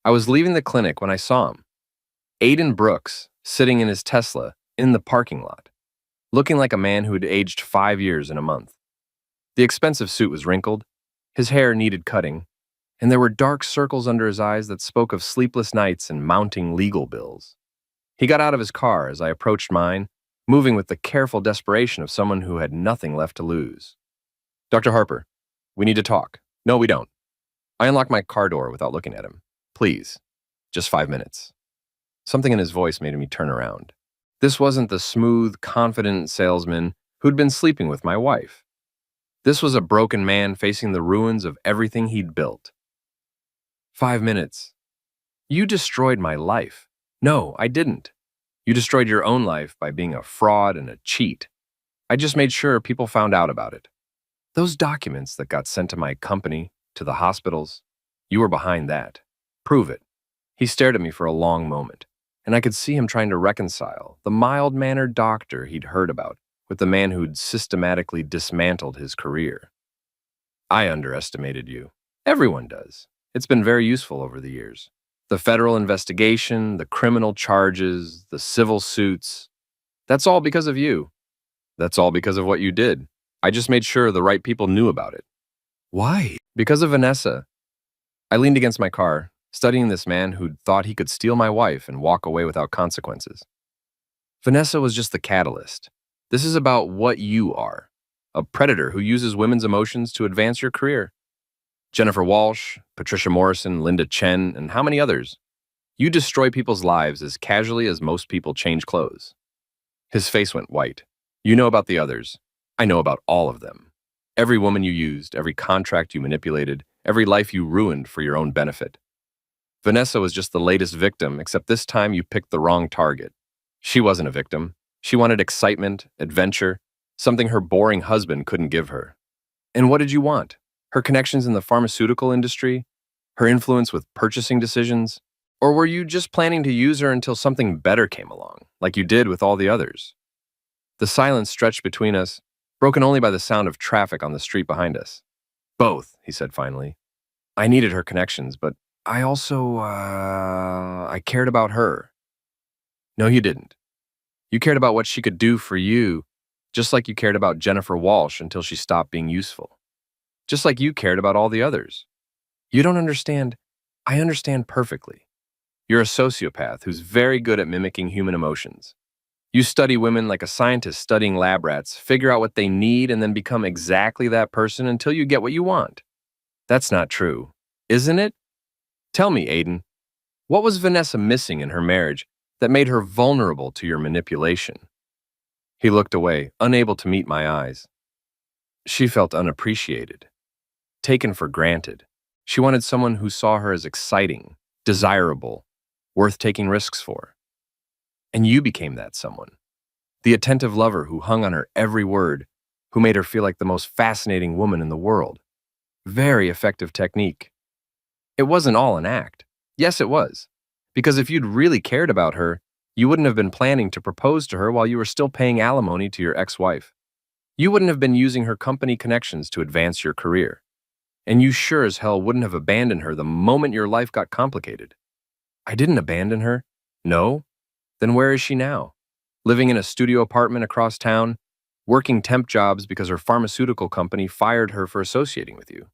I was leaving the clinic when I saw him. Aiden Brooks, sitting in his Tesla in the parking lot, looking like a man who had aged 5 years in a month. The expensive suit was wrinkled, his hair needed cutting, and there were dark circles under his eyes that spoke of sleepless nights and mounting legal bills. He got out of his car as I approached mine, moving with the careful desperation of someone who had nothing left to lose. "Dr. Harper, we need to talk." "No, we don't." I unlocked my car door without looking at him. "Please, just 5 minutes." Something in his voice made me turn around. This wasn't the smooth, confident salesman who'd been sleeping with my wife. This was a broken man facing the ruins of everything he'd built. "5 minutes. You destroyed my life." "No, I didn't. You destroyed your own life by being a fraud and a cheat. I just made sure people found out about it. Those documents that got sent to my company, to the hospitals, you were behind that. Prove it." He stared at me for a long moment, and I could see him trying to reconcile the mild-mannered doctor he'd heard about with the man who'd systematically dismantled his career. "I underestimated you. Everyone does. It's been very useful over the years. The federal investigation, the criminal charges, the civil suits. That's all because of you. That's all because of what you did. I just made sure the right people knew about it." "Why?" "Because of Vanessa." I leaned against my car, studying this man who'd thought he could steal my wife and walk away without consequences. Vanessa was just the catalyst. This is about what you are, a predator who uses women's emotions to advance your career. Jennifer Walsh, Patricia Morrison, Linda Chen, and how many others? You destroy people's lives as casually as most people change clothes. His face went white. "You know about the others. I know about all of them. Every woman you used, every contract you manipulated, every life you ruined for your own benefit. Vanessa was just the latest victim, except this time you picked the wrong target. She wasn't a victim. She wanted excitement, adventure, something her boring husband couldn't give her. And what did you want? Her connections in the pharmaceutical industry? Her influence with purchasing decisions? Or were you just planning to use her until something better came along, like you did with all the others?" The silence stretched between us, broken only by the sound of traffic on the street behind us. "Both," he said finally. "I needed her connections, but I also, I cared about her." "No, you didn't. You cared about what she could do for you, just like you cared about Jennifer Walsh until she stopped being useful. Just like you cared about all the others. You don't understand. I understand perfectly. You're a sociopath who's very good at mimicking human emotions. You study women like a scientist studying lab rats, figure out what they need, and then become exactly that person until you get what you want. That's not true, isn't it? Tell me, Aiden, what was Vanessa missing in her marriage that made her vulnerable to your manipulation?" He looked away, unable to meet my eyes. "She felt unappreciated, taken for granted. She wanted someone who saw her as exciting, desirable, worth taking risks for. And you became that someone. The attentive lover who hung on her every word, who made her feel like the most fascinating woman in the world. Very effective technique. It wasn't all an act. Yes, it was. Because if you'd really cared about her, you wouldn't have been planning to propose to her while you were still paying alimony to your ex-wife. You wouldn't have been using her company connections to advance your career. And you sure as hell wouldn't have abandoned her the moment your life got complicated." "I didn't abandon her." "No? Then where is she now? Living in a studio apartment across town, working temp jobs because her pharmaceutical company fired her for associating with you.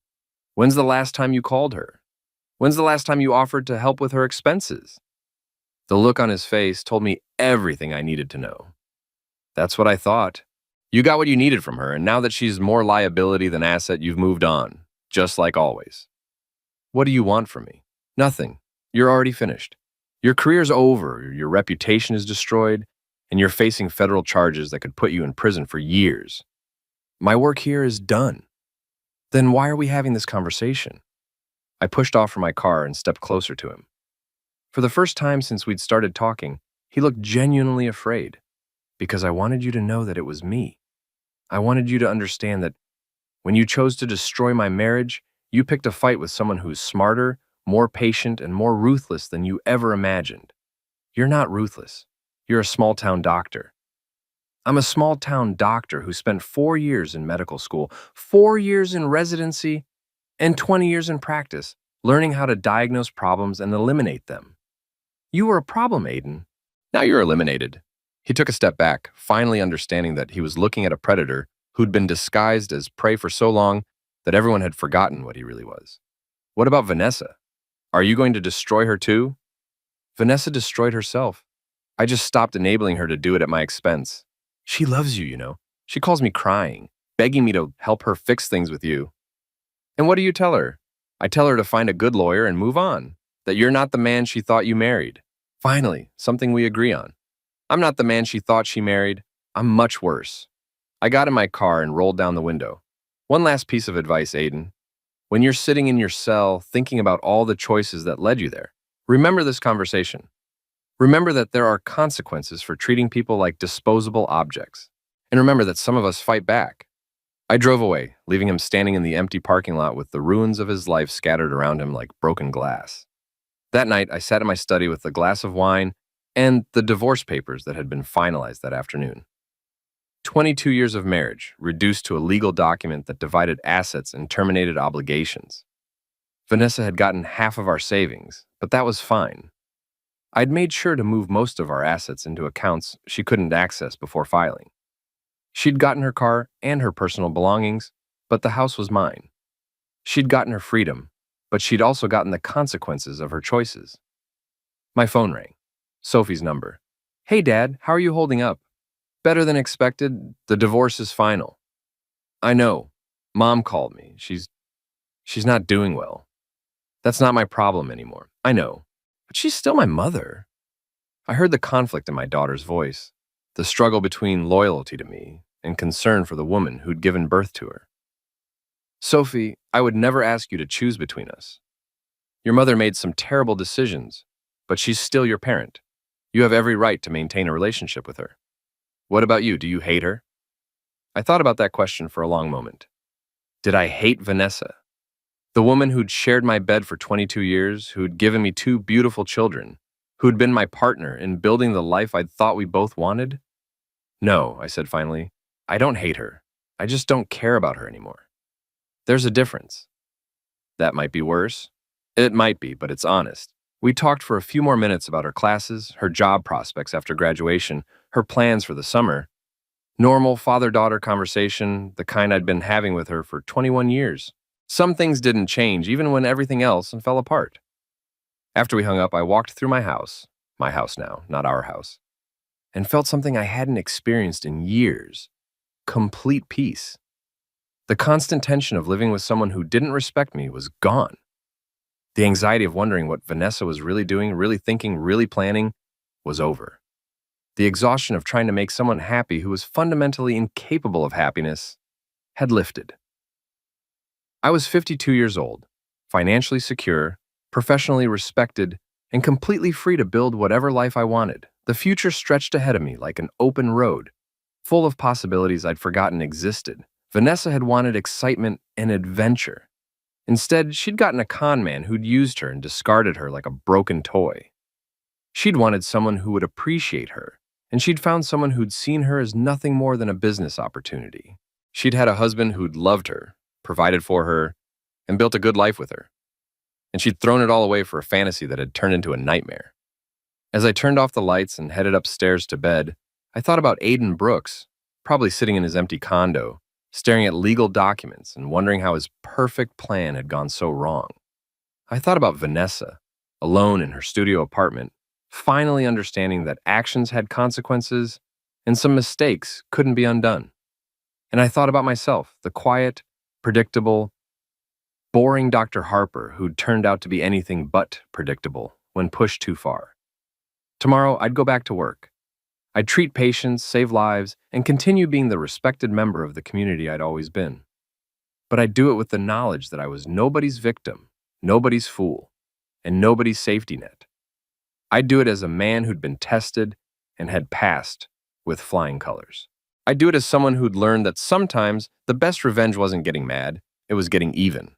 When's the last time you called her? When's the last time you offered to help with her expenses? The look on his face told me everything I needed to know. That's what I thought. You got what you needed from her, and now that she's more liability than asset, you've moved on, just like always. What do you want from me? Nothing. You're already finished. Your career's over, your reputation is destroyed, and you're facing federal charges that could put you in prison for years. My work here is done. Then why are we having this conversation? I pushed off from my car and stepped closer to him. For the first time since we'd started talking, he looked genuinely afraid, because I wanted you to know that it was me. I wanted you to understand that when you chose to destroy my marriage, you picked a fight with someone who's smarter, more patient, and more ruthless than you ever imagined. You're not ruthless. You're a small-town doctor. I'm a small-town doctor who spent 4 years in medical school, 4 years in residency, and 20 years in practice, learning how to diagnose problems and eliminate them. You were a problem, Aiden. Now you're eliminated. He took a step back, finally understanding that he was looking at a predator who'd been disguised as prey for so long that everyone had forgotten what he really was. What about Vanessa? Are you going to destroy her too? Vanessa destroyed herself. I just stopped enabling her to do it at my expense. She loves you, you know. She calls me crying, begging me to help her fix things with you. And what do you tell her? I tell her to find a good lawyer and move on, that you're not the man she thought you married. Finally, something we agree on. I'm not the man she thought she married. I'm much worse. I got in my car and rolled down the window. One last piece of advice, Aiden. When you're sitting in your cell thinking about all the choices that led you there, remember this conversation. Remember that there are consequences for treating people like disposable objects. And remember that some of us fight back. I drove away, leaving him standing in the empty parking lot with the ruins of his life scattered around him like broken glass. That night, I sat in my study with a glass of wine and the divorce papers that had been finalized that afternoon. 22 years of marriage, reduced to a legal document that divided assets and terminated obligations. Vanessa had gotten half of our savings, but that was fine. I'd made sure to move most of our assets into accounts she couldn't access before filing. She'd gotten her car and her personal belongings, but the house was mine. She'd gotten her freedom, but she'd also gotten the consequences of her choices. My phone rang. Sophie's number. Hey, Dad, how are you holding up? Better than expected. The divorce is final. I know. Mom called me. She's not doing well. That's not my problem anymore. I know. But she's still my mother. I heard the conflict in my daughter's voice, the struggle between loyalty to me and concern for the woman who'd given birth to her. Sophie, I would never ask you to choose between us. Your mother made some terrible decisions, but she's still your parent. You have every right to maintain a relationship with her. What about you? Do you hate her? I thought about that question for a long moment. Did I hate Vanessa? The woman who'd shared my bed for 22 years, who'd given me 2 beautiful children, who'd been my partner in building the life I'd thought we both wanted? No, I said finally. I don't hate her. I just don't care about her anymore. There's a difference. That might be worse. It might be, but it's honest. We talked for a few more minutes about her classes, her job prospects after graduation, her plans for the summer. Normal father-daughter conversation, the kind I'd been having with her for 21 years. Some things didn't change, even when everything else fell apart. After we hung up, I walked through my house now, not our house, and felt something I hadn't experienced in years. Complete peace. The constant tension of living with someone who didn't respect me was gone. The anxiety of wondering what Vanessa was really doing, really thinking, really planning was over. The exhaustion of trying to make someone happy who was fundamentally incapable of happiness had lifted. I was 52 years old, financially secure, professionally respected, and completely free to build whatever life I wanted. The future stretched ahead of me like an open road, full of possibilities I'd forgotten existed. Vanessa had wanted excitement and adventure. Instead, she'd gotten a con man who'd used her and discarded her like a broken toy. She'd wanted someone who would appreciate her, and she'd found someone who'd seen her as nothing more than a business opportunity. She'd had a husband who'd loved her, provided for her, and built a good life with her. And she'd thrown it all away for a fantasy that had turned into a nightmare. As I turned off the lights and headed upstairs to bed, I thought about Aiden Brooks, probably sitting in his empty condo, staring at legal documents and wondering how his perfect plan had gone so wrong. I thought about Vanessa, alone in her studio apartment, finally understanding that actions had consequences and some mistakes couldn't be undone. And I thought about myself, the quiet, predictable, boring Dr. Harper who'd turned out to be anything but predictable when pushed too far. Tomorrow, I'd go back to work. I'd treat patients, save lives, and continue being the respected member of the community I'd always been. But I'd do it with the knowledge that I was nobody's victim, nobody's fool, and nobody's safety net. I'd do it as a man who'd been tested and had passed with flying colors. I'd do it as someone who'd learned that sometimes the best revenge wasn't getting mad, it was getting even.